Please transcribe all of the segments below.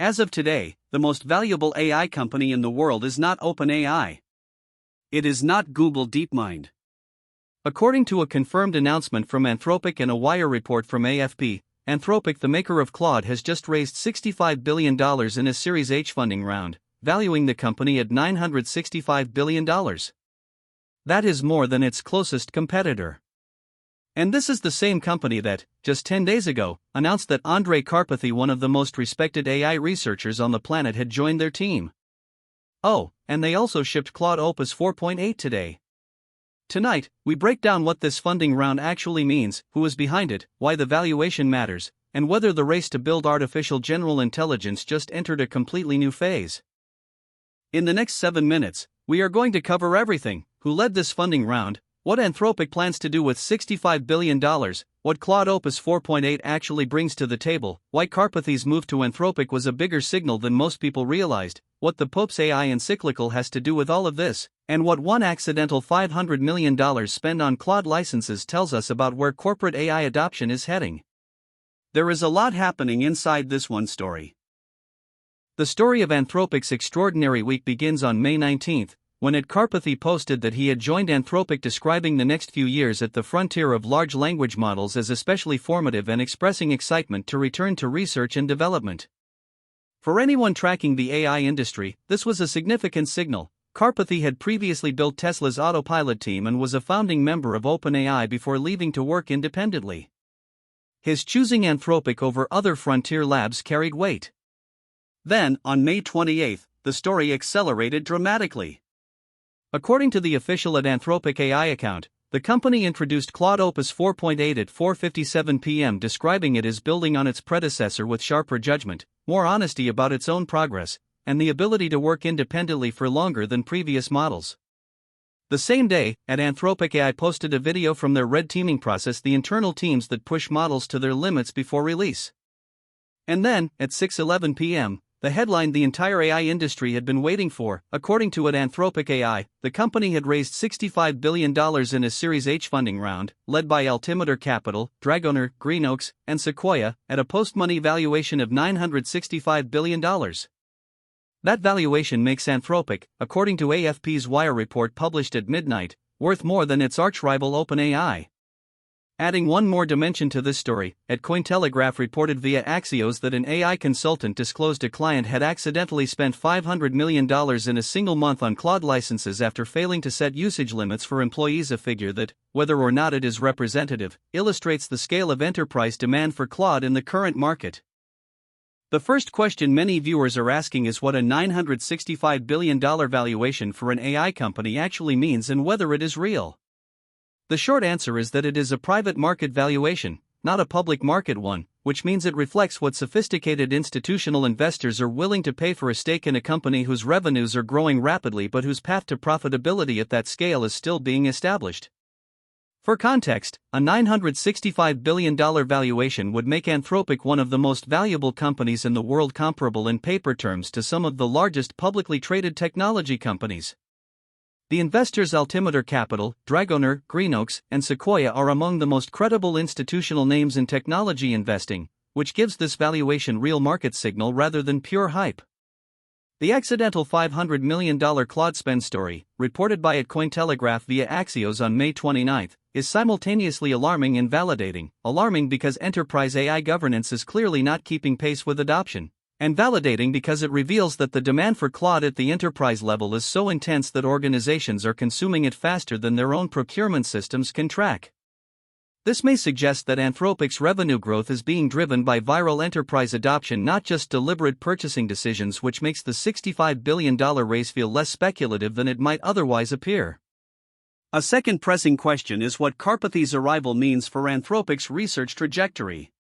As of today, the most valuable AI company in the world is not OpenAI. It is not Google DeepMind. According to a confirmed announcement from Anthropic and a Wire report from AFP, Anthropic, the maker of Claude, has just raised $65 billion in a Series H funding round, valuing the company at $965 billion. That is more than its closest competitor. And this is the same company that, just 10 days ago, announced that Andrej Karpathy, one of the most respected AI researchers on the planet, had joined their team. Oh, and they also shipped Claude Opus 4.8 today. Tonight, we break down what this funding round actually means, who is behind it, why the valuation matters, and whether the race to build artificial general intelligence just entered a completely new phase. In the next 7 minutes, we are going to cover everything: who led this funding round, what Anthropic plans to do with $65 billion, what Claude Opus 4.8 actually brings to the table, why Karpathy's move to Anthropic was a bigger signal than most people realized, what the Pope's AI encyclical has to do with all of this, and what one accidental $500 million spent on Claude licenses tells us about where corporate AI adoption is heading. There is a lot happening inside this one story. The story of Anthropic's extraordinary week begins on May 19th, when Karpathy posted that he had joined Anthropic, describing the next few years at the frontier of large language models as especially formative and expressing excitement to return to research and development. For anyone tracking the AI industry, this was a significant signal. Karpathy had previously built Tesla's autopilot team and was a founding member of OpenAI before leaving to work independently. His choosing Anthropic over other frontier labs carried weight. Then, on May 28th, the story accelerated dramatically. According to the official Anthropic AI account, the company introduced Claude Opus 4.8 at 4:57 p.m., describing it as building on its predecessor with sharper judgment, more honesty about its own progress, and the ability to work independently for longer than previous models. The same day, Anthropic AI posted a video from their red teaming process, the internal teams that push models to their limits before release. And then, at 6:11 p.m., the headline the entire AI industry had been waiting for. According to Anthropic AI, the company had raised $65 billion in a Series H funding round, led by Altimeter Capital, Dragoner, Greenoaks, and Sequoia, at a post-money valuation of $965 billion. That valuation makes Anthropic, according to AFP's Wire report published at midnight, worth more than its arch-rival OpenAI. Adding one more dimension to this story, Cointelegraph reported via Axios that an AI consultant disclosed a client had accidentally spent $500 million in a single month on Claude licenses after failing to set usage limits for employees, a figure that, whether or not it is representative, illustrates the scale of enterprise demand for Claude in the current market. The first question many viewers are asking is what a $965 billion valuation for an AI company actually means and whether it is real. The short answer is that it is a private market valuation, not a public market one, which means it reflects what sophisticated institutional investors are willing to pay for a stake in a company whose revenues are growing rapidly but whose path to profitability at that scale is still being established. For context, a $965 billion valuation would make Anthropic one of the most valuable companies in the world, comparable in paper terms to some of the largest publicly traded technology companies. The investors Altimeter Capital, Dragoner, Greenoaks, and Sequoia are among the most credible institutional names in technology investing, which gives this valuation real market signal rather than pure hype. The accidental $500 million Claude spend story, reported by Cointelegraph via Axios on May 29, is simultaneously alarming and validating. Alarming because enterprise AI governance is clearly not keeping pace with adoption, and validating because it reveals that the demand for Claude at the enterprise level is so intense that organizations are consuming it faster than their own procurement systems can track. This may suggest that Anthropic's revenue growth is being driven by viral enterprise adoption, not just deliberate purchasing decisions, which makes the $65 billion raise feel less speculative than it might otherwise appear. A second pressing question is what Karpathy's arrival means for Anthropic's research trajectory.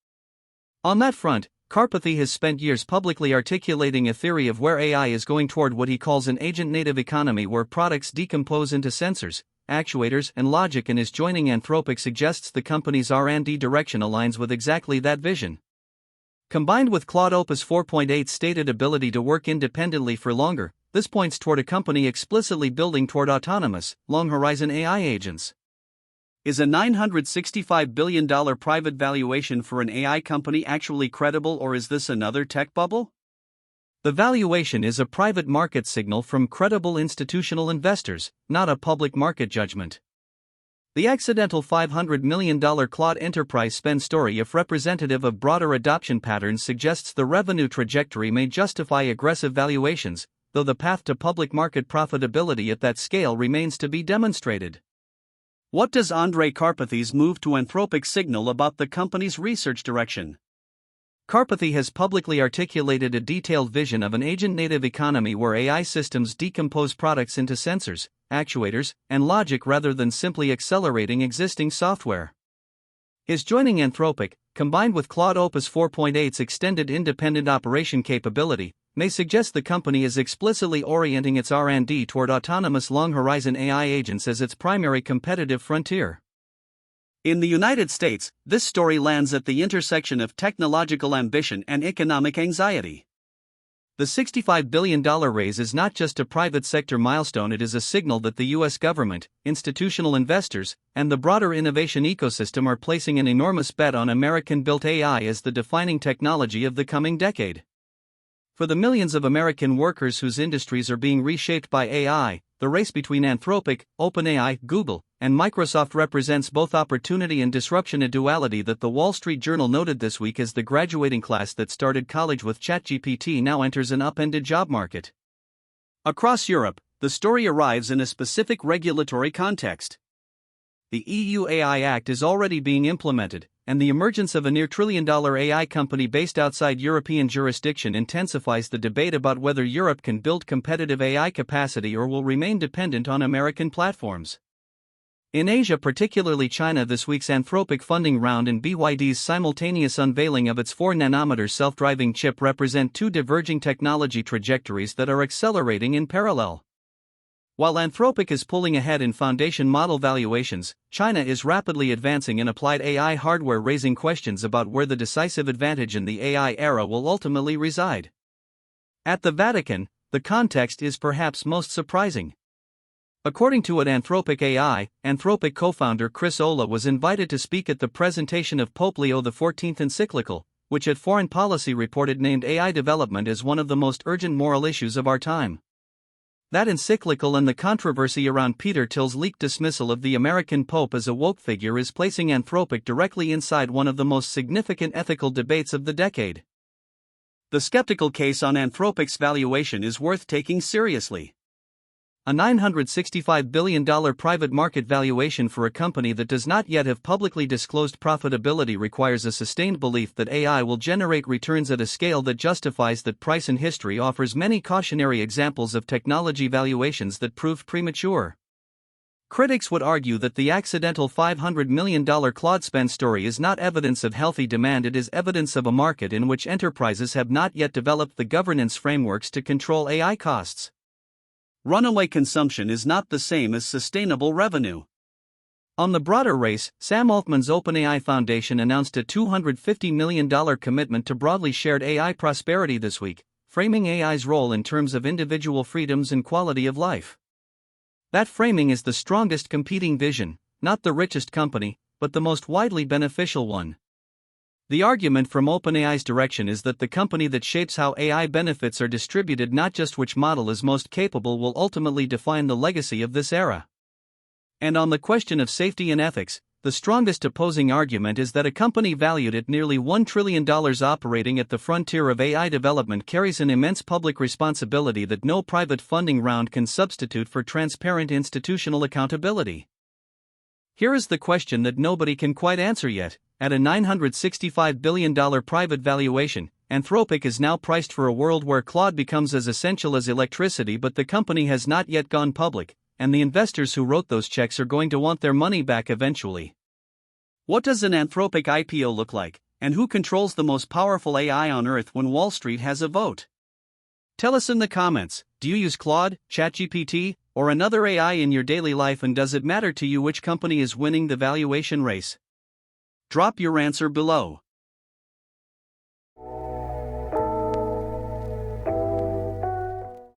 On that front, Karpathy has spent years publicly articulating a theory of where AI is going, toward what he calls an agent-native economy where products decompose into sensors, actuators, and logic, and his joining Anthropic suggests the company's R&D direction aligns with exactly that vision. Combined with Claude Opus 4.8's stated ability to work independently for longer, this points toward a company explicitly building toward autonomous, long-horizon AI agents. Is a $965 billion private valuation for an AI company actually credible, or is this another tech bubble? The valuation is a private market signal from credible institutional investors, not a public market judgment. The accidental $500 million Claude enterprise spend story, if representative of broader adoption patterns, suggests the revenue trajectory may justify aggressive valuations, though the path to public market profitability at that scale remains to be demonstrated. What does Andrej Karpathy's move to Anthropic signal about the company's research direction? Karpathy has publicly articulated a detailed vision of an agent-native economy where AI systems decompose products into sensors, actuators, and logic rather than simply accelerating existing software. His joining Anthropic, combined with Claude Opus 4.8's extended independent operation capability, may suggest the company is explicitly orienting its R&D toward autonomous long-horizon AI agents as its primary competitive frontier. In the United States, this story lands at the intersection of technological ambition and economic anxiety. The $65 billion raise is not just a private sector milestone, it is a signal that the U.S. government, institutional investors, and the broader innovation ecosystem are placing an enormous bet on American-built AI as the defining technology of the coming decade. For the millions of American workers whose industries are being reshaped by AI, the race between Anthropic, OpenAI, Google, and Microsoft represents both opportunity and disruption, a duality that the Wall Street Journal noted this week as the graduating class that started college with ChatGPT now enters an upended job market. Across Europe, the story arrives in a specific regulatory context. The EU AI Act is already being implemented, and the emergence of a near trillion-dollar AI company based outside European jurisdiction intensifies the debate about whether Europe can build competitive AI capacity or will remain dependent on American platforms. In Asia, particularly China, this week's Anthropic funding round and BYD's simultaneous unveiling of its 4nm self-driving chip represent two diverging technology trajectories that are accelerating in parallel. While Anthropic is pulling ahead in foundation model valuations, China is rapidly advancing in applied AI hardware, raising questions about where the decisive advantage in the AI era will ultimately reside. At the Vatican, the context is perhaps most surprising. According to Anthropic AI, Anthropic co-founder Chris Olah was invited to speak at the presentation of Pope Leo XIV encyclical, which at Foreign Policy reported named AI development as one of the most urgent moral issues of our time. That encyclical and the controversy around Peter Thiel's leaked dismissal of the American Pope as a woke figure is placing Anthropic directly inside one of the most significant ethical debates of the decade. The skeptical case on Anthropic's valuation is worth taking seriously. A $965 billion private market valuation for a company that does not yet have publicly disclosed profitability requires a sustained belief that AI will generate returns at a scale that justifies that price, and history offers many cautionary examples of technology valuations that proved premature. Critics would argue that the accidental $500 million Claude spend story is not evidence of healthy demand, it is evidence of a market in which enterprises have not yet developed the governance frameworks to control AI costs. Runaway consumption is not the same as sustainable revenue. On the broader race, Sam Altman's OpenAI Foundation announced a $250 million commitment to broadly shared AI prosperity this week, framing AI's role in terms of individual freedoms and quality of life. That framing is the strongest competing vision, not the richest company, but the most widely beneficial one. The argument from OpenAI's direction is that the company that shapes how AI benefits are distributed, not just which model is most capable, will ultimately define the legacy of this era. And on the question of safety and ethics, the strongest opposing argument is that a company valued at nearly $1 trillion operating at the frontier of AI development carries an immense public responsibility that no private funding round can substitute for transparent institutional accountability. Here is the question that nobody can quite answer yet. At a $965 billion private valuation, Anthropic is now priced for a world where Claude becomes as essential as electricity, but the company has not yet gone public, and the investors who wrote those checks are going to want their money back eventually. What does an Anthropic IPO look like, and who controls the most powerful AI on Earth when Wall Street has a vote? Tell us in the comments, do you use Claude, ChatGPT, or another AI in your daily life, and does it matter to you which company is winning the valuation race? Drop your answer below.